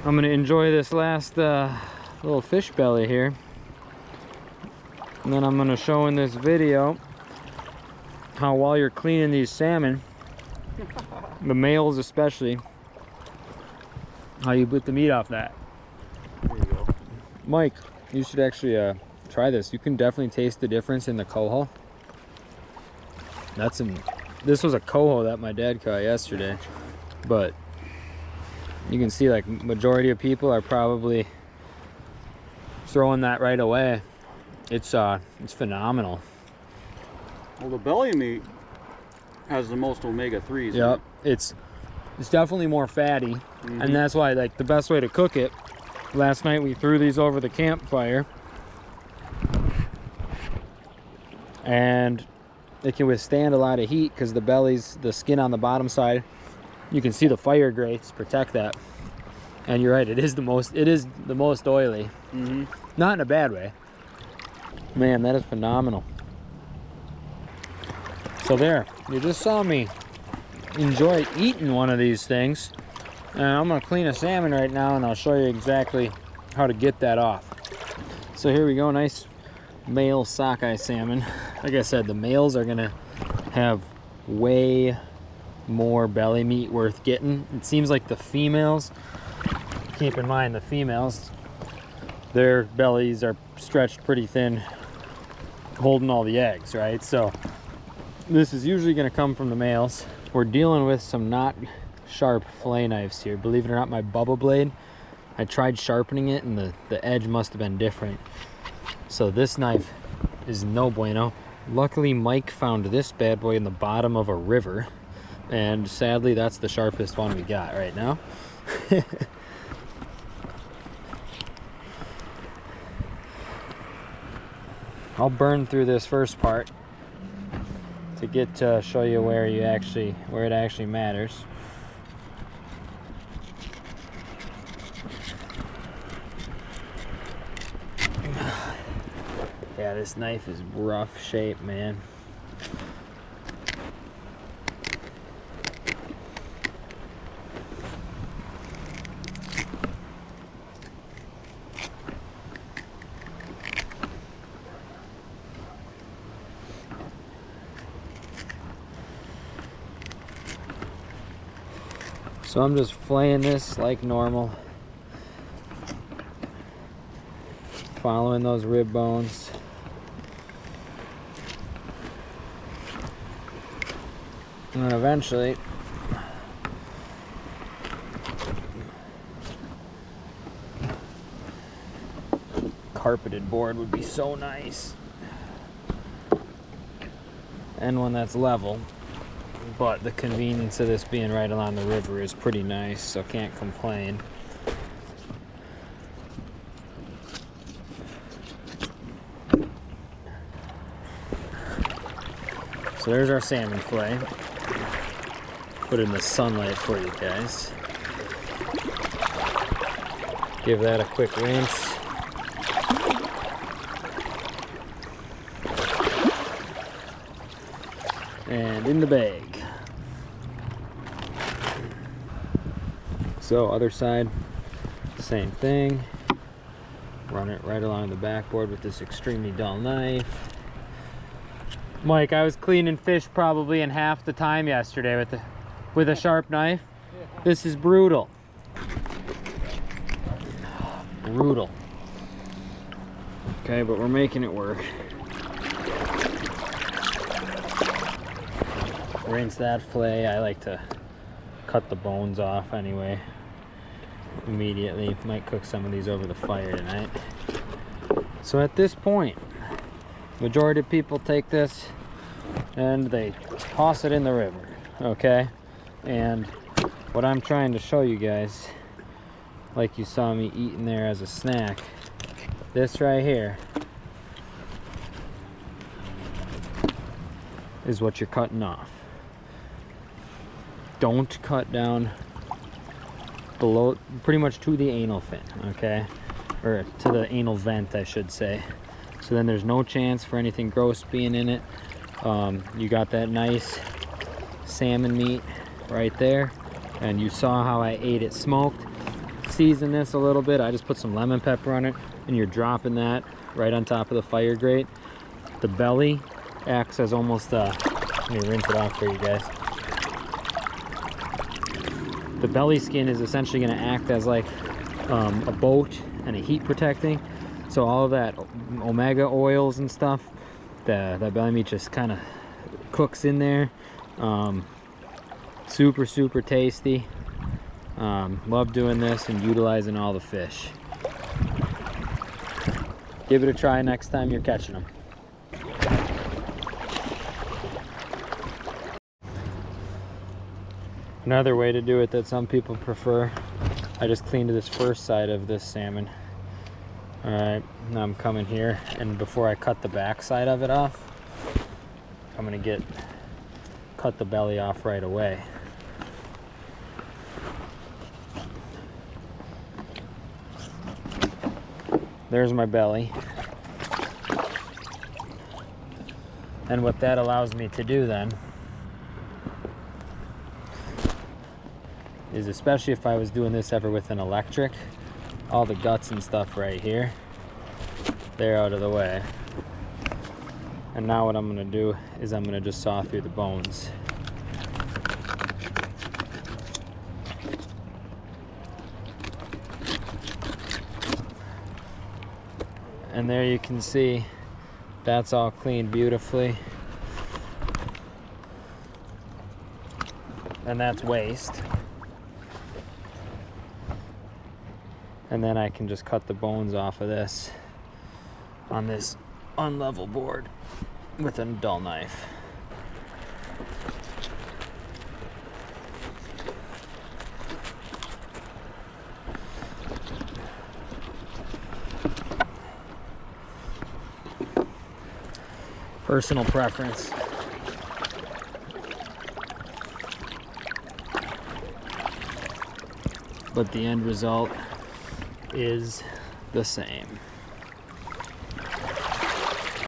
I'm gonna enjoy this last little fish belly here, and then I'm gonna show in this video how while you're cleaning these salmon, the males especially, how you put the meat off that. There you go. Mike, you should actually try this. You can definitely taste the difference in the coho. This was a coho that my dad caught yesterday, but you can see like majority of people are probably throwing that right away. It's phenomenal. Well, the belly meat has the most omega-3s. Yep, Right? it's definitely more fatty, and that's why like the best way to cook it. Last night we threw these over the campfire, and it can withstand a lot of heat because the skin on the bottom side, you can see the fire grates protect that. And you're right, it is the most oily. Not in a bad way. Man, that is phenomenal. So there, you just saw me enjoy eating one of these things. And I'm gonna clean a salmon right now, and I'll show you exactly how to get that off. So here we go, nice male sockeye salmon. Like I said, the males are gonna have way more belly meat worth getting. It seems like the females, keep in mind the females, their bellies are stretched pretty thin, holding all the eggs, right? So this is usually gonna come from the males. We're dealing with some not sharp fillet knives here. Believe it or not, my Bubba blade, I tried sharpening it and the edge must have been different. So this knife is no bueno. Luckily, Mike found this bad boy in the bottom of a river, and sadly, that's the sharpest one we got right now. I'll burn through this first part to get to show you where it actually matters. Yeah, this knife is rough shape, man. So I'm just flaying this like normal, following those rib bones. And then eventually, carpeted board would be so nice. And one that's level. But the convenience of this being right along the river is pretty nice, so can't complain. So there's our salmon fillet. Put it in the sunlight for you guys. Give that a quick rinse. And in the bag. So other side, same thing. Run it right along the backboard with this extremely dull knife. Mike, I was cleaning fish probably in half the time yesterday with a sharp knife. This is brutal. Brutal. Okay, but we're making it work. Rinse that fillet. I like to cut the bones off anyway. Immediately. Might cook some of these over the fire tonight. So at this point, majority of people take this and they toss it in the river, okay? And what I'm trying to show you guys, like you saw me eating there as a snack, this right here is what you're cutting off. Don't cut down below, pretty much to the anal fin, okay? Or to the anal vent, I should say. So then there's no chance for anything gross being in it. You got that nice salmon meat right there, and you saw how I ate it smoked. season this a little bit. I just put some lemon pepper on it, and you're dropping that right on top of the fire grate. The belly acts as almost a, let me rinse it off for you guys. The belly skin is essentially going to act as like a boat and a heat protecting. So all of that omega oils and stuff, that belly meat just kind of cooks in there. Super tasty. Love doing this and utilizing all the fish. Give it a try next time you're catching them. Another way to do it that some people prefer, I just cleaned this first side of this salmon. All right, now I'm coming here, and before I cut the back side of it off, I'm gonna cut the belly off right away. There's my belly. And what that allows me to do then is, especially if I was doing this ever with an electric, all the guts and stuff right here, they're out of the way. And now what I'm gonna do is I'm gonna just saw through the bones. And there you can see that's all cleaned beautifully. And that's waste. And then I can just cut the bones off of this on this unlevel board with a dull knife. Personal preference. But the end result is the same.